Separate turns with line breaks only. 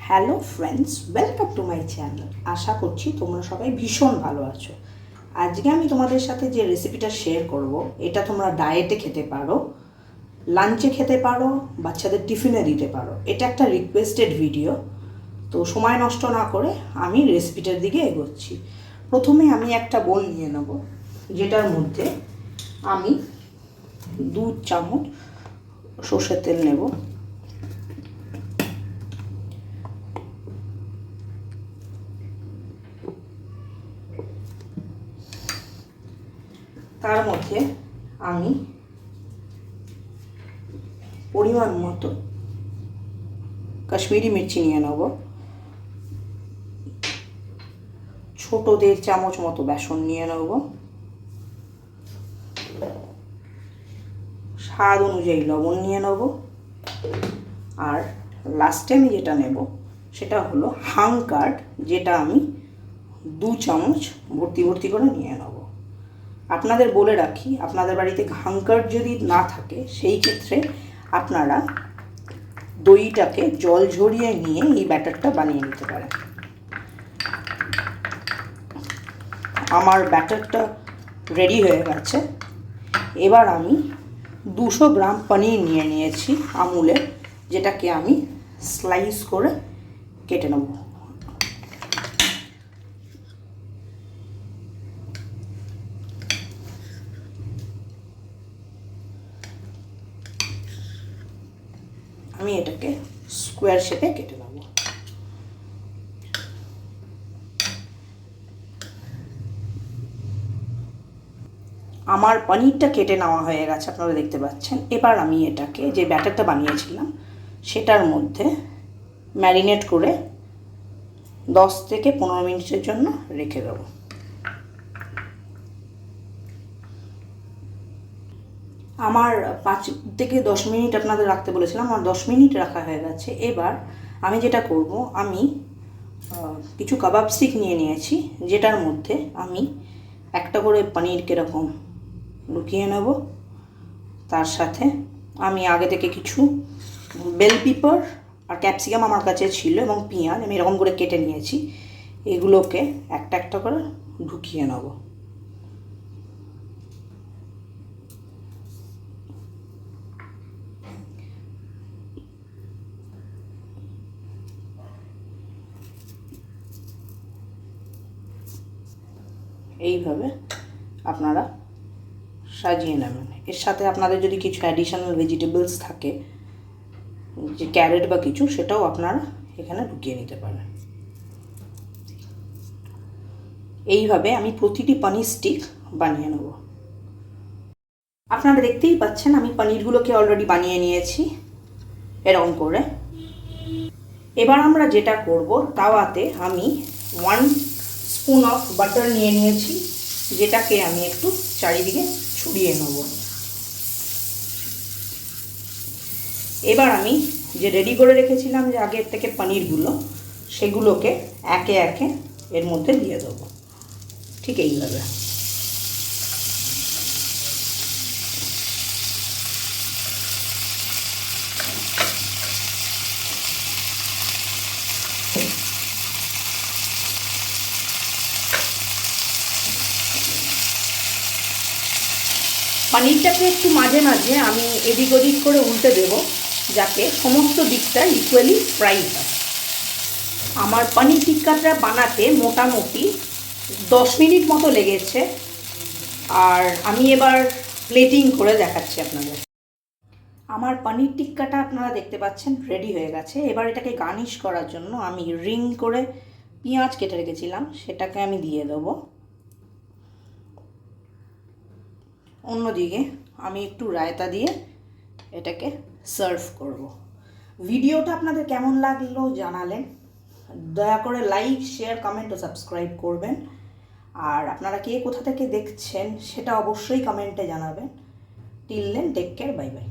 Hello friends, welcome to my channel. আশা করছি তোমরা সবাই ভীষণ ভালো আছো। আজকে আমি তোমাদের সাথে যে রেসিপিটা শেয়ার করব, এটা তোমরা ডায়েটে খেতে পারো, লাঞ্চে খেতে পারো, বাচ্চাদের টিফিনে দিতে পারো। এটা একটা রিকোয়েস্টেড ভিডিও, তো সময় নষ্ট না করে আমি রেসিপিটার দিকে এগোচ্ছি। প্রথমে আমি একটা বোল নিয়ে নেব, যেটার মধ্যে আমি 2 চামচ সর্ষের তেল নেব। তার মধ্যে আমি পরিমাণ মতো কাশ্মীরি মির্চি নিয়ে নেব, ছোটো 1.5 চামচ মতো বেসন নিয়ে নেব, স্বাদ অনুযায়ী লবণ নিয়ে নেব, আর লাস্টে আমি যেটা নেব সেটা হলো হাংকার্ড, যেটা আমি 2 চামচ ভর্তি ভর্তি করে নিয়ে নেব। আপনাদের বলে রাখি, আপনাদের বাড়িতে হাংকার্ড যদি না থাকে সেই ক্ষেত্রে আপনারা দইটাকে জল ঝরিয়ে নিয়ে এই ব্যাটারটা বানিয়ে নিতে পারেন। আমার ব্যাটারটা রেডি হয়ে গেছে। এবার আমি 200 গ্রাম পনির নিয়ে নিয়েছি আমুলের, যেটাকে আমি স্লাইস করে কেটে নেব। আমি এটাকে স্কোয়ার শেপে কেটে নেব। আমার পনিরটা কেটে নেওয়া হয়ে গেছে, আপনারা দেখতে পাচ্ছেন। এবার আমি এটাকে, যে ব্যাটারটা বানিয়েছিলাম সেটার মধ্যে ম্যারিনেট করে 10 থেকে 15 মিনিটের জন্য রেখে দেব। আমার 5 থেকে 10 মিনিট আপনাদের রাখতে বলেছিলাম, আমার 10 মিনিট রাখা হয়ে গেছে। এবার আমি যেটা করব, আমি কিছু কাবাব স্টিক নিয়ে নিয়েছি, যেটার মধ্যে আমি একটা করে পনির কীরকম লুকিয়ে নেব। তার সাথে আমি আগে থেকে কিছু বেল পেপার আর ক্যাপসিকাম আমার কাছে ছিল, এবং পেঁয়াজ আমি এরকম করে কেটে নিয়েছি। এগুলোকে একটা একটা করে ঢুকিয়ে নেব। এইভাবে আপনারা সাজিয়ে নেবেন। এর সাথে আপনাদের যদি কিছু অ্যাডিশনাল ভেজিটেবলস থাকে, যে ক্যারেট বা কিছু, সেটাও আপনারা এখানে ঢুকিয়ে নিতে পারেন। এইভাবে আমি প্রতিটি পনির স্টিক বানিয়ে নেব। আপনারা দেখতেই পাচ্ছেন আমি পনিরগুলোকে অলরেডি বানিয়ে নিয়েছি এরকম করে। এবার আমরা যেটা করব, তাওয়াতে আমি 1 স্পুন অফ বাটার নিয়ে নিয়েছি, যেটাকে আমি একটু চারিদিকে ছড়িয়ে নেব। এবার আমি যে রেডি করে রেখেছিলাম যে আগের থেকে পনিরগুলো, সেগুলোকে একে একে এর মধ্যে দিয়ে দেবো, ঠিক এইভাবে। পনিরটাকে একটু মাঝে মাঝে আমি এদিক ওদিক করে উল্টে দেব, যাতে সমস্ত দিকটা ইকুয়ালি ফ্রাই হয়। আমার পনির টিক্কাটা বানাতে মোটামুটি 10 মিনিট মতো লেগেছে, আর আমি এবার প্লেটিং করে দেখাচ্ছি আপনাদের। আমার পনির টিক্কাটা আপনারা দেখতে পাচ্ছেন রেডি হয়ে গেছে। এবার এটাকে গার্নিশ করার জন্য আমি রিং করে পেঁয়াজ কেটে রেখেছিলাম, সেটাকে আমি দিয়ে দেবো। অন্যদিকে আমি একটু রায়তা দিয়ে এটাকে সার্ভ করব। ভিডিওটা আপনাদের কেমন লাগলো জানালেন। দয়া করে লাইক, শেয়ার, কমেন্ট ও সাবস্ক্রাইব করবেন। আর আপনারা কে কোথা থেকে দেখছেন সেটা অবশ্যই কমেন্টে জানাবেন। Till then, take care, bye by.